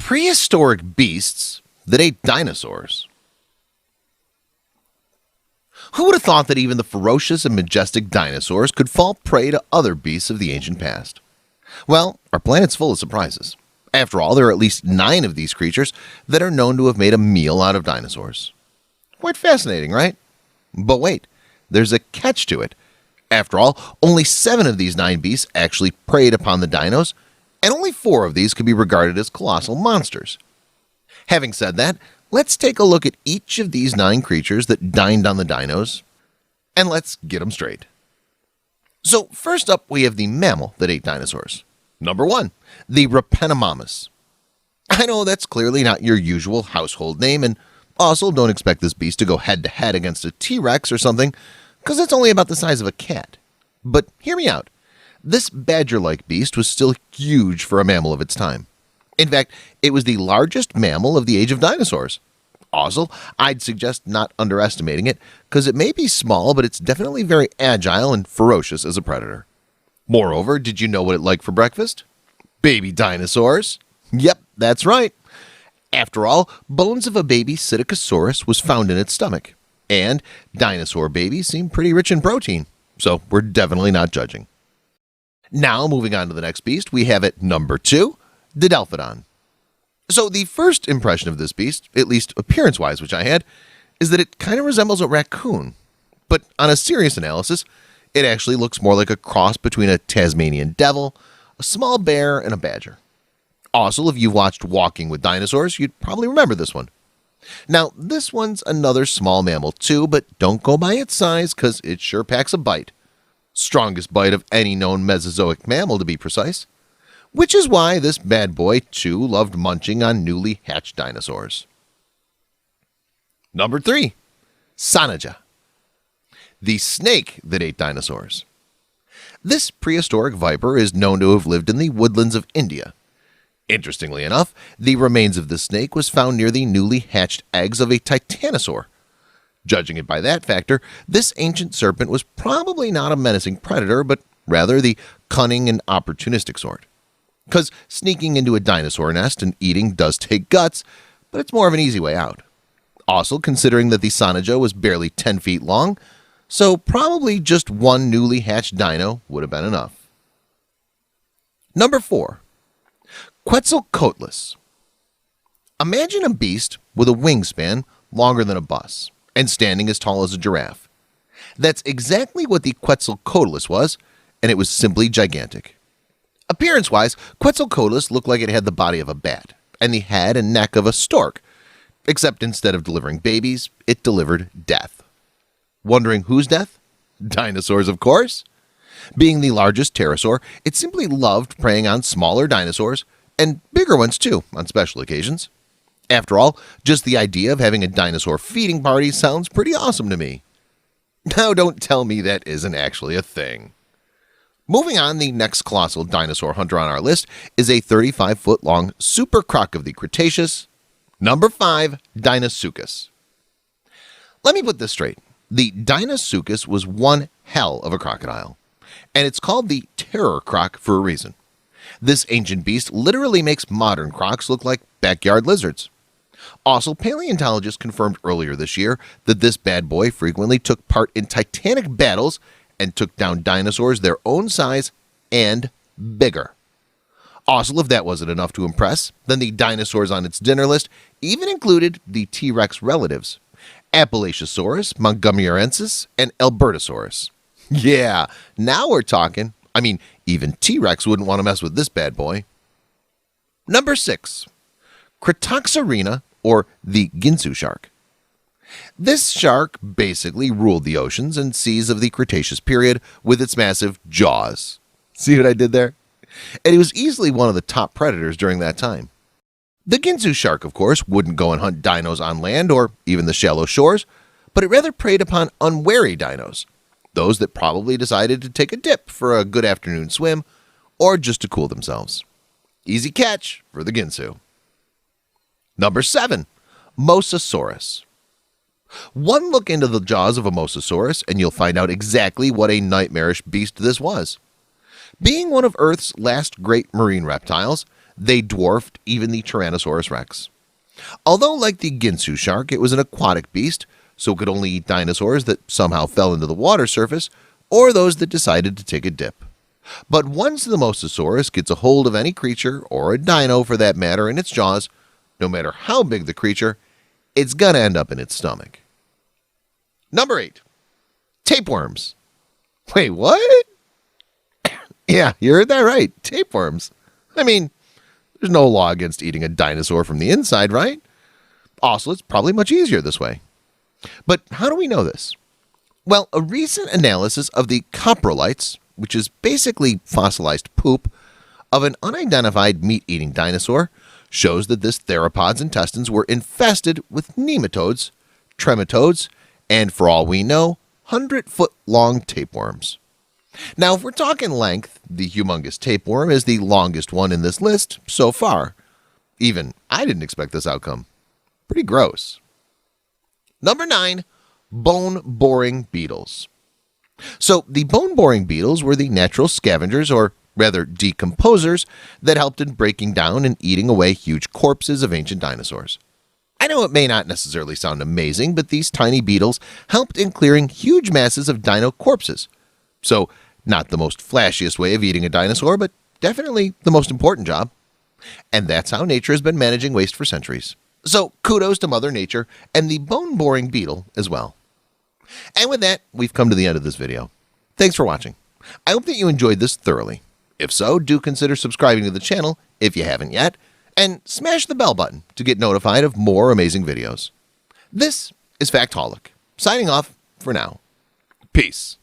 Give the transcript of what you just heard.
Prehistoric beasts that ate dinosaurs. Who would have thought that even the ferocious and majestic dinosaurs could fall prey to other beasts of the ancient past? Well, our planet's full of surprises. After all, there are at least 9 of these creatures that are known to have made a meal out of dinosaurs. Quite fascinating, right? But wait, there's a catch to it. After all, only 7 of these 9 beasts actually preyed upon the dinos, and only 4 of these could be regarded as colossal monsters. Having said that, let's take a look at each of these 9 creatures that dined on the dinos, and let's get them straight. So first up, we have the mammal that ate dinosaurs. Number 1, the Rapenomamus. I know that's clearly not your usual household name, and also don't expect this beast to go head-to-head against a T-Rex or something, because it's only about the size of a cat. But hear me out. This badger-like beast was still huge for a mammal of its time. In fact, it was the largest mammal of the age of dinosaurs. Also, I'd suggest not underestimating it, because it may be small, but it's definitely very agile and ferocious as a predator. Moreover, did you know what it liked for breakfast? Baby dinosaurs. Yep, that's right. After all, bones of a baby Psittacosaurus was found in its stomach, and dinosaur babies seem pretty rich in protein, so we're definitely not judging. Now, moving on to the next beast, we have at number 2, Didelphodon. So the first impression of this beast, at least appearance-wise which I had, is that it kind of resembles a raccoon. But on a serious analysis, it actually looks more like a cross between a Tasmanian devil, a small bear, and a badger. Also, if you've watched Walking with Dinosaurs, you'd probably remember this one. Now, this one's another small mammal too, but don't go by its size because it sure packs a bite. Strongest bite of any known Mesozoic mammal to be precise. Which is why this bad boy too loved munching on newly hatched dinosaurs. Number 3, Sanaja, the snake that ate dinosaurs. This prehistoric viper is known to have lived in the woodlands of India. Interestingly enough, the remains of the snake was found near the newly hatched eggs of a titanosaur. Judging it by that factor, this ancient serpent was probably not a menacing predator, but rather the cunning and opportunistic sort. Because sneaking into a dinosaur nest and eating does take guts, but it's more of an easy way out. Also, considering that the Sanaja was barely 10 feet long, so probably just one newly hatched dino would have been enough. Number 4, Quetzalcoatlus. Imagine a beast with a wingspan longer than a bus and standing as tall as a giraffe. That's exactly what the Quetzalcoatlus was, and it was simply gigantic. Appearance-wise, Quetzalcoatlus looked like it had the body of a bat and the head and neck of a stork, except instead of delivering babies, it delivered death. Wondering whose death? Dinosaurs, of course. Being the largest pterosaur, it simply loved preying on smaller dinosaurs, and bigger ones too, on special occasions. After all, just the idea of having a dinosaur feeding party sounds pretty awesome to me. Now don't tell me that isn't actually a thing. Moving on, the next colossal dinosaur hunter on our list is a 35-foot-long super croc of the Cretaceous. Number 5, Deinosuchus. Let me put this straight. The Deinosuchus was one hell of a crocodile, and it's called the terror croc for a reason. This ancient beast literally makes modern crocs look like backyard lizards. Also, paleontologists confirmed earlier this year that this bad boy frequently took part in titanic battles and took down dinosaurs their own size and bigger. Also, if that wasn't enough to impress, then the dinosaurs on its dinner list even included the T-Rex relatives, Appalachiosaurus, Montgomeryensis, and Albertosaurus. Yeah, now we're talking. I mean, even T-Rex wouldn't want to mess with this bad boy. Number 6, Cretoxorina, or the Ginsu shark. This shark basically ruled the oceans and seas of the Cretaceous period with its massive jaws. See what I did there? And it was easily one of the top predators during that time. The Ginsu shark, of course, wouldn't go and hunt dinos on land or even the shallow shores, but it rather preyed upon unwary dinos, those that probably decided to take a dip for a good afternoon swim or just to cool themselves. Easy catch for the Ginsu. Number 7, Mosasaurus. One look into the jaws of a Mosasaurus and you'll find out exactly what a nightmarish beast this was. Being one of Earth's last great marine reptiles, they dwarfed even the Tyrannosaurus rex. Although like the Ginsu shark, it was an aquatic beast, so it could only eat dinosaurs that somehow fell into the water surface or those that decided to take a dip. But once the Mosasaurus gets a hold of any creature, or a dino for that matter, in its jaws, no matter how big the creature, it's gonna end up in its stomach. Number 8. Tapeworms. Wait, what? Yeah, you heard that right. Tapeworms. I mean, there's no law against eating a dinosaur from the inside, right? Also, it's probably much easier this way. But how do we know this? Well, a recent analysis of the coprolites, which is basically fossilized poop, of an unidentified meat-eating dinosaur shows that this theropod's intestines were infested with nematodes, trematodes, and for all we know, 100-foot-long tapeworms. Now, if we're talking length, the humongous tapeworm is the longest one in this list so far. Even I didn't expect this outcome. Pretty gross. Number 9, bone-boring beetles. So the bone-boring beetles were the natural scavengers, or rather decomposers, that helped in breaking down and eating away huge corpses of ancient dinosaurs. I know it may not necessarily sound amazing, but these tiny beetles helped in clearing huge masses of dino corpses. So, not the most flashiest way of eating a dinosaur, but definitely the most important job. And that's how nature has been managing waste for centuries. So, kudos to Mother Nature and the bone-boring beetle as well. And with that, we've come to the end of this video. Thanks for watching. I hope that you enjoyed this thoroughly. If so, do consider subscribing to the channel if you haven't yet, and smash the bell button to get notified of more amazing videos. This is Factholic, signing off for now. Peace.